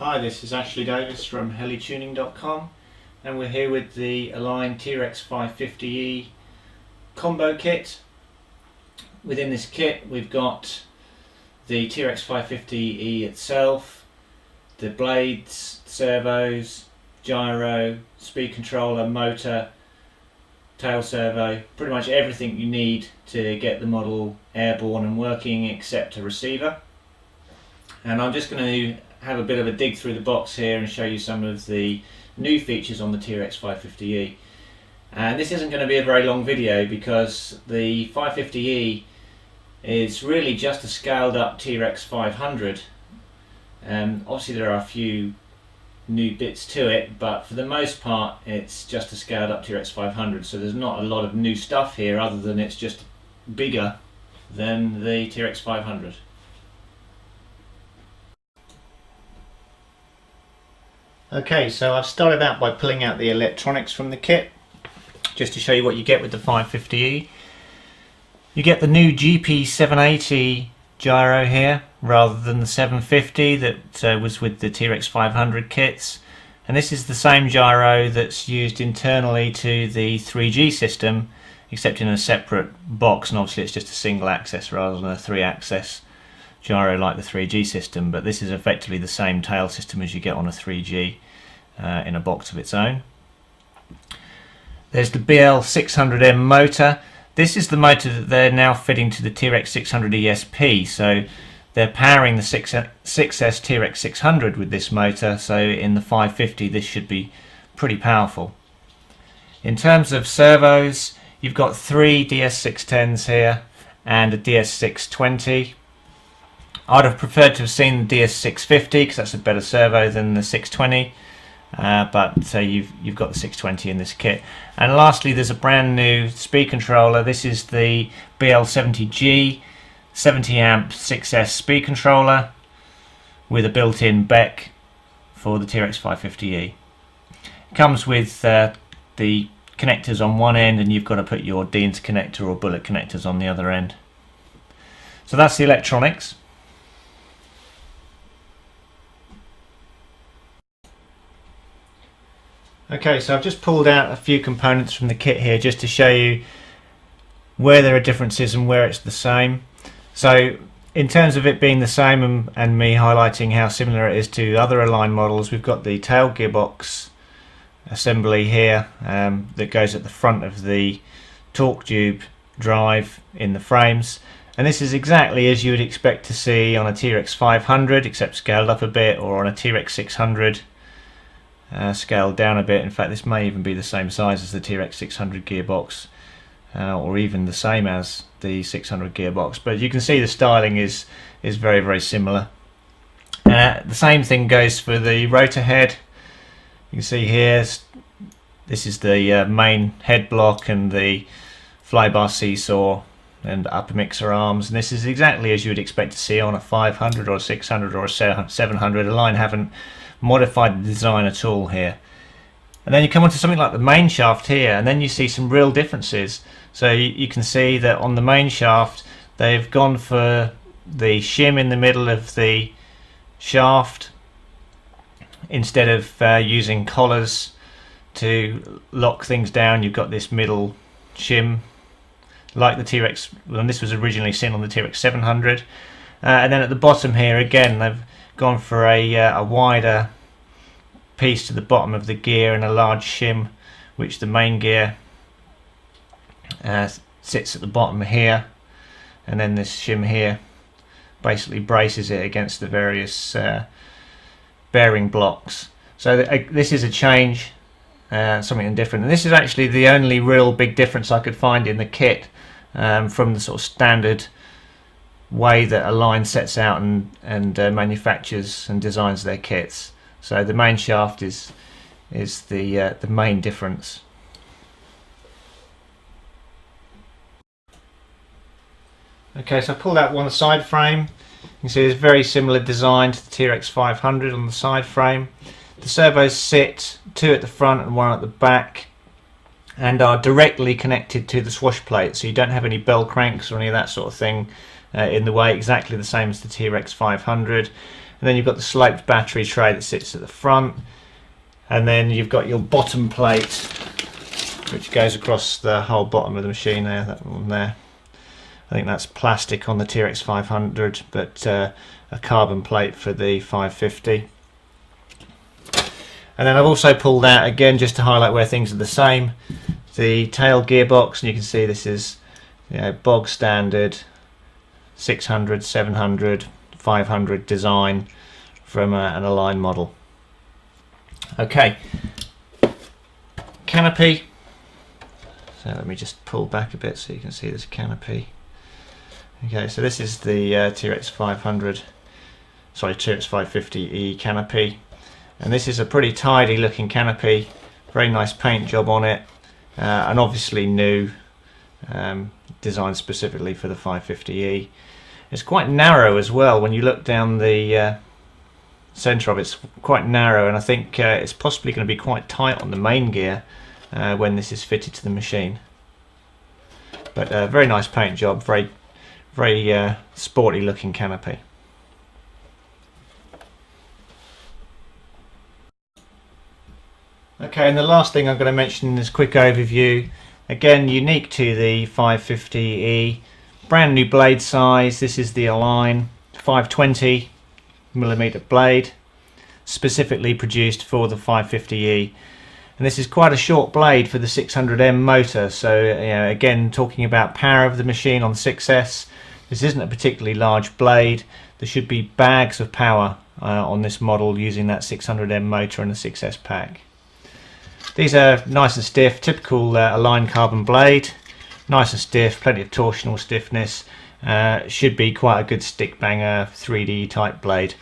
Hi, this is Ashley Davis from helituning.com, and we're here with the Align TREX 550E combo kit. Within this kit we've got the TREX 550E itself, the blades, servos, gyro, speed controller, motor, tail servo, pretty much everything you need to get the model airborne and working except a receiver. And I'm just going to have a bit of a dig through the box here and show you some of the new features on the TREX 550E. And this isn't going to be a very long video because the 550E is really just a scaled up TREX 500. Obviously there are a few new bits to it, but for the most part it's just a scaled up TREX 500, so there's not a lot of new stuff here other than it's just bigger than the TREX 500. Okay, so I've started out by pulling out the electronics from the kit just to show you what you get with the 550E. You get the new GP780 gyro here rather than the 750 that was with the TREX 500 kits, and this is the same gyro that's used internally to the 3G system except in a separate box, and obviously it's just a single axis rather than a 3-axis gyro like the 3G system, but this is effectively the same tail system as you get on a 3G in a box of its own. There's the BL600M motor. This is the motor that they're now fitting to the TREX 600 ESP, so they're powering the 6S TREX 600 with this motor, so in the 550 this should be pretty powerful. In terms of servos, you've got 3 DS610s here and a DS620. I'd have preferred to have seen the DS650 because that's a better servo than the 620, but you've got the 620 in this kit. And lastly, there's a brand new speed controller. This is the BL70G 70 amp 6S speed controller with a built-in BEC for the TREX 550E. It comes with the connectors on one end, and you've got to put your DINS connector or bullet connectors on the other end. So that's the electronics. Okay, so I've just pulled out a few components from the kit here just to show you where there are differences and where it's the same. So in terms of it being the same and me highlighting how similar it is to other Align models, we've got the tail gearbox assembly here that goes at the front of the torque tube drive in the frames, and this is exactly as you would expect to see on a TREX 500 except scaled up a bit, or on a TREX 600 scaled down a bit. In fact, this may even be the same size as the TREX 600 gearbox, or even the same as the 600 gearbox, but you can see the styling is very, very similar. The same thing goes for the rotor head. You can see here this is the main head block and the flybar seesaw and upper mixer arms, and this is exactly as you would expect to see on a 500 or a 600 or a 700. Align haven't modified the design at all here. And then you come onto something like the main shaft here, and then you see some real differences. So you can see that on the main shaft they've gone for the shim in the middle of the shaft instead of using collars to lock things down. You've got this middle shim like the TREX, and this was originally seen on the TREX 700. And then at the bottom here again they've gone for a wider piece to the bottom of the gear and a large shim, which the main gear sits at the bottom here, and then this shim here basically braces it against the various bearing blocks. So this is a change, something different, and this is actually the only real big difference I could find in the kit from the sort of standard way that Align sets out and manufactures and designs their kits. So the main shaft is the main difference. Okay, so I pulled out one side frame. You can see it's very similar design to the TREX 500 on the side frame. The servos sit 2 at the front and 1 at the back, and are directly connected to the swash plate, so you don't have any bell cranks or any of that sort of thing in the way, exactly the same as the TREX 500. and then you've got the sloped battery tray that sits at the front, and then you've got your bottom plate which goes across the whole bottom of the machine there, that one there. I think that's plastic on the TREX 500, but a carbon plate for the 550. And then I've also pulled out, again just to highlight where things are the same, the tail gearbox, and you can see this is, you know, bog standard 600, 700, 500 design from an Align model. Okay, canopy. So let me just pull back a bit so you can see this canopy. Okay, so this is the TREX 500, sorry, TREX 550E canopy, and this is a pretty tidy looking canopy, very nice paint job on it, and obviously new, designed specifically for the 550E. It's quite narrow as well. When you look down the centre of it, it's quite narrow, and I think it's possibly going to be quite tight on the main gear when this is fitted to the machine. But very nice paint job, very sporty looking canopy. Okay, and the last thing I'm going to mention in this quick overview, again unique to the 550E, brand new blade size. This is the Align 520mm blade, specifically produced for the 550E. And this is quite a short blade for the 600M motor, so you know, again talking about power of the machine on 6S, this isn't a particularly large blade. There should be bags of power on this model using that 600M motor and the 6S pack. These are nice and stiff, typical Align carbon blade, nice and stiff, plenty of torsional stiffness, should be quite a good stick banger 3D type blade.